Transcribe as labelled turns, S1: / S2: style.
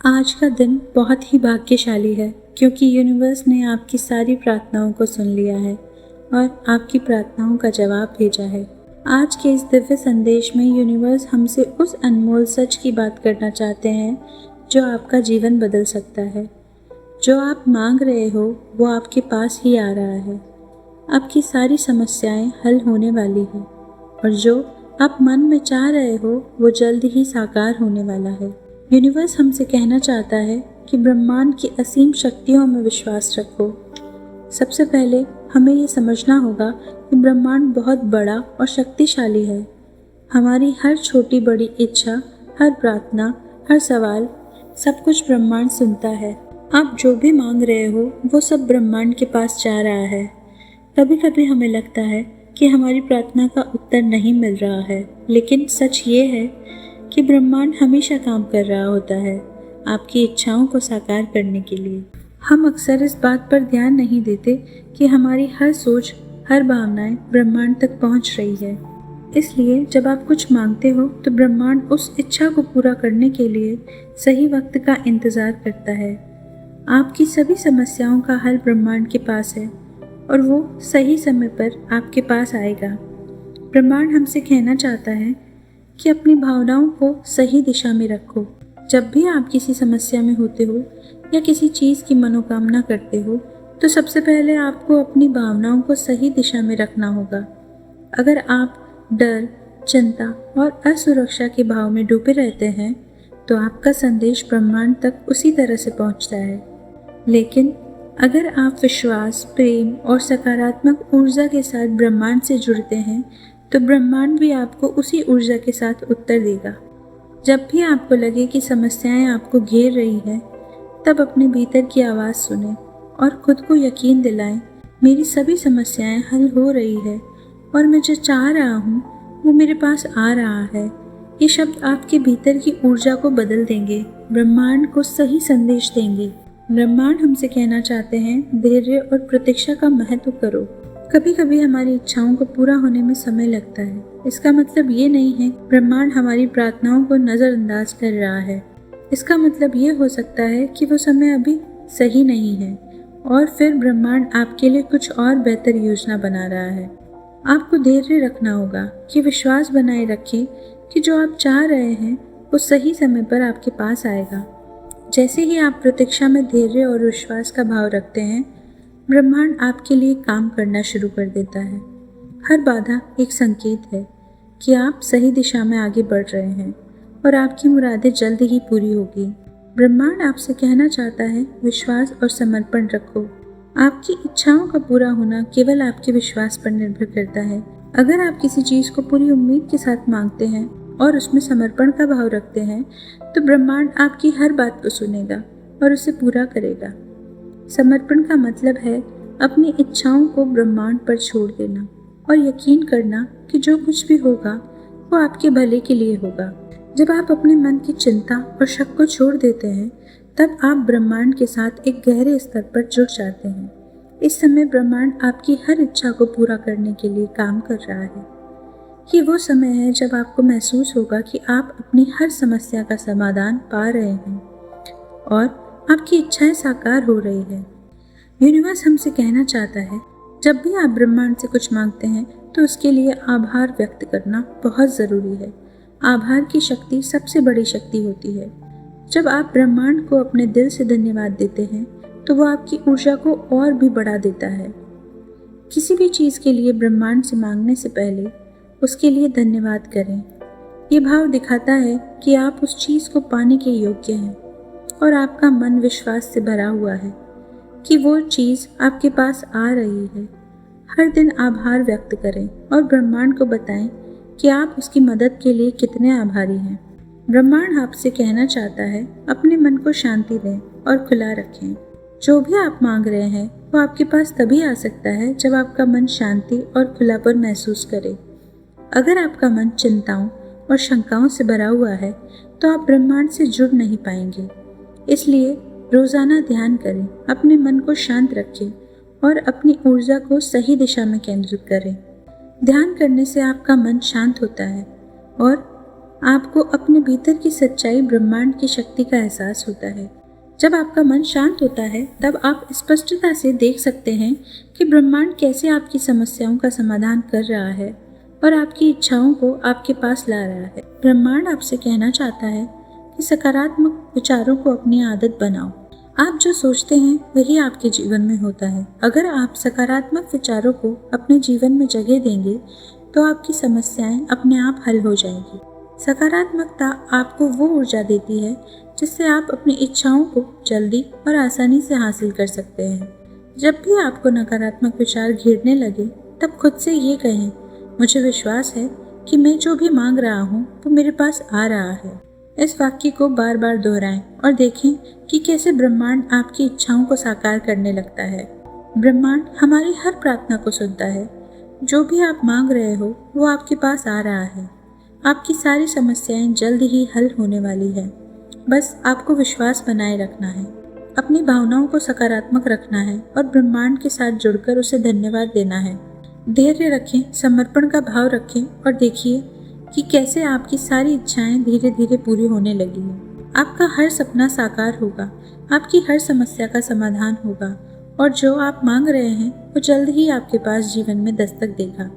S1: आज का दिन बहुत ही भाग्यशाली है क्योंकि यूनिवर्स ने आपकी सारी प्रार्थनाओं को सुन लिया है और आपकी प्रार्थनाओं का जवाब भेजा है। आज के इस दिव्य संदेश में यूनिवर्स हमसे उस अनमोल सच की बात करना चाहते हैं जो आपका जीवन बदल सकता है। जो आप मांग रहे हो वो आपके पास ही आ रहा है। आपकी सारी समस्याएं हल होने वाली है और जो आप मन में चाह रहे हो वो जल्द ही साकार होने वाला है। यूनिवर्स हमसे कहना चाहता है कि ब्रह्मांड की असीम शक्तियों में विश्वास रखो। सबसे पहले हमें ये समझना होगा कि ब्रह्मांड बहुत बड़ा और शक्तिशाली है। हमारी हर छोटी बड़ी इच्छा, हर प्रार्थना, हर सवाल, सब कुछ ब्रह्मांड सुनता है। आप जो भी मांग रहे हो वो सब ब्रह्मांड के पास जा रहा है। कभी कभी हमें लगता है कि हमारी प्रार्थना का उत्तर नहीं मिल रहा है, लेकिन सच ये है कि ब्रह्मांड हमेशा काम कर रहा होता है आपकी इच्छाओं को साकार करने के लिए। हम अक्सर इस बात पर ध्यान नहीं देते कि हमारी हर सोच, हर भावनाएं ब्रह्मांड तक पहुंच रही है। इसलिए जब आप कुछ मांगते हो तो ब्रह्मांड उस इच्छा को पूरा करने के लिए सही वक्त का इंतज़ार करता है। आपकी सभी समस्याओं का हल ब्रह्मांड के पास है और वो सही समय पर आपके पास आएगा। ब्रह्मांड हमसे कहना चाहता है कि अपनी भावनाओं को सही दिशा में रखो। जब भी आप किसी समस्या में होते हो या किसी चीज़ की मनोकामना करते हो तो सबसे पहले आपको अपनी भावनाओं को सही दिशा में रखना होगा। अगर आप डर, चिंता और असुरक्षा के भाव में डूबे रहते हैं तो आपका संदेश ब्रह्मांड तक उसी तरह से पहुंचता है। लेकिन अगर आप विश्वास, प्रेम और सकारात्मक ऊर्जा के साथ ब्रह्मांड से जुड़ते हैं तो ब्रह्मांड भी आपको उसी ऊर्जा के साथ उत्तर देगा। जब भी आपको लगे कि समस्याएं आपको घेर रही हैं, तब अपने भीतर की आवाज़ सुनें और खुद को यकीन दिलाएं, मेरी सभी समस्याएं हल हो रही है और मैं जो चाह रहा हूँ वो मेरे पास आ रहा है। ये शब्द आपके भीतर की ऊर्जा को बदल देंगे, ब्रह्मांड को सही संदेश देंगे। ब्रह्मांड हमसे कहना चाहते हैं, धैर्य और प्रतीक्षा का महत्व करो। कभी कभी हमारी इच्छाओं को पूरा होने में समय लगता है। इसका मतलब ये नहीं है ब्रह्मांड हमारी प्रार्थनाओं को नज़रअंदाज कर रहा है। इसका मतलब ये हो सकता है कि वो समय अभी सही नहीं है और फिर ब्रह्मांड आपके लिए कुछ और बेहतर योजना बना रहा है। आपको धैर्य रखना होगा कि विश्वास बनाए रखें कि जो आप चाह रहे हैं वो सही समय पर आपके पास आएगा। जैसे ही आप प्रतीक्षा में धैर्य और विश्वास का भाव रखते हैं, ब्रह्मांड आपके लिए काम करना शुरू कर देता है। हर बाधा एक संकेत है कि आप सही दिशा में आगे बढ़ रहे हैं और आपकी मुरादें जल्द ही पूरी होगी। ब्रह्मांड आपसे कहना चाहता है, विश्वास और समर्पण रखो। आपकी इच्छाओं का पूरा होना केवल आपके विश्वास पर निर्भर करता है। अगर आप किसी चीज़ को पूरी उम्मीद के साथ मांगते हैं और उसमें समर्पण का भाव रखते हैं तो ब्रह्मांड आपकी हर बात को सुनेगा और उसे पूरा करेगा। समर्पण का मतलब है अपनी इच्छाओं को ब्रह्मांड पर छोड़ देना और यकीन करना कि जो कुछ भी होगा वो आपके भले के लिए होगा। जब आप अपने मन की चिंता और शक को छोड़ देते हैं तब आप ब्रह्मांड के साथ एक गहरे स्तर पर जुड़ जाते हैं। इस समय ब्रह्मांड आपकी हर इच्छा को पूरा करने के लिए काम कर रहा है। ये वो समय है जब आपको महसूस होगा कि आप अपनी हर समस्या का समाधान पा रहे हैं और आपकी इच्छाएं साकार हो रही है। यूनिवर्स हमसे कहना चाहता है, जब भी आप ब्रह्मांड से कुछ मांगते हैं तो उसके लिए आभार व्यक्त करना बहुत ज़रूरी है। आभार की शक्ति सबसे बड़ी शक्ति होती है। जब आप ब्रह्मांड को अपने दिल से धन्यवाद देते हैं तो वो आपकी ऊर्जा को और भी बढ़ा देता है। किसी भी चीज़ के लिए ब्रह्मांड से मांगने से पहले उसके लिए धन्यवाद करें। ये भाव दिखाता है कि आप उस चीज़ को पाने के योग्य हैं और आपका मन विश्वास से भरा हुआ है कि वो चीज़ आपके पास आ रही है। हर दिन आभार व्यक्त करें और ब्रह्मांड को बताएं कि आप उसकी मदद के लिए कितने आभारी हैं। ब्रह्मांड आपसे कहना चाहता है, अपने मन को शांति दें और खुला रखें। जो भी आप मांग रहे हैं वो आपके पास तभी आ सकता है जब आपका मन शांति और खुलापन महसूस करे। अगर आपका मन चिंताओं और शंकाओं से भरा हुआ है तो आप ब्रह्मांड से जुड़ नहीं पाएंगे। इसलिए रोज़ाना ध्यान करें, अपने मन को शांत रखें और अपनी ऊर्जा को सही दिशा में केंद्रित करें। ध्यान करने से आपका मन शांत होता है और आपको अपने भीतर की सच्चाई, ब्रह्मांड की शक्ति का एहसास होता है। जब आपका मन शांत होता है तब आप स्पष्टता से देख सकते हैं कि ब्रह्मांड कैसे आपकी समस्याओं का समाधान कर रहा है और आपकी इच्छाओं को आपके पास ला रहा है। ब्रह्मांड आपसे कहना चाहता है कि सकारात्मक विचारों को अपनी आदत बनाओ। आप जो सोचते हैं वही आपके जीवन में होता है। अगर आप सकारात्मक विचारों को अपने जीवन में जगह देंगे तो आपकी समस्याएं अपने आप हल हो जाएंगी। सकारात्मकता आपको वो ऊर्जा देती है जिससे आप अपनी इच्छाओं को जल्दी और आसानी से हासिल कर सकते हैं। जब भी आपको नकारात्मक विचार घेरने लगे तब खुद से ये कहें, मुझे विश्वास है कि मैं जो भी मांग रहा हूँ वो मेरे पास आ रहा है। इस वाक्य को बार बार दोहराएं और देखें कि कैसे ब्रह्मांड आपकी इच्छाओं को साकार करने लगता है। ब्रह्मांड हमारी हर प्रार्थना को सुनता है। जो भी आप मांग रहे हो वो आपके पास आ रहा है। आपकी सारी समस्याएं जल्द ही हल होने वाली है। बस आपको विश्वास बनाए रखना है, अपनी भावनाओं को सकारात्मक रखना है और ब्रह्मांड के साथ जुड़कर उसे धन्यवाद देना है। धैर्य रखें, समर्पण का भाव रखें और देखिए कि कैसे आपकी सारी इच्छाएं धीरे धीरे पूरी होने लगी हैं। आपका हर सपना साकार होगा, आपकी हर समस्या का समाधान होगा और जो आप मांग रहे हैं वो जल्द ही आपके पास जीवन में दस्तक देगा।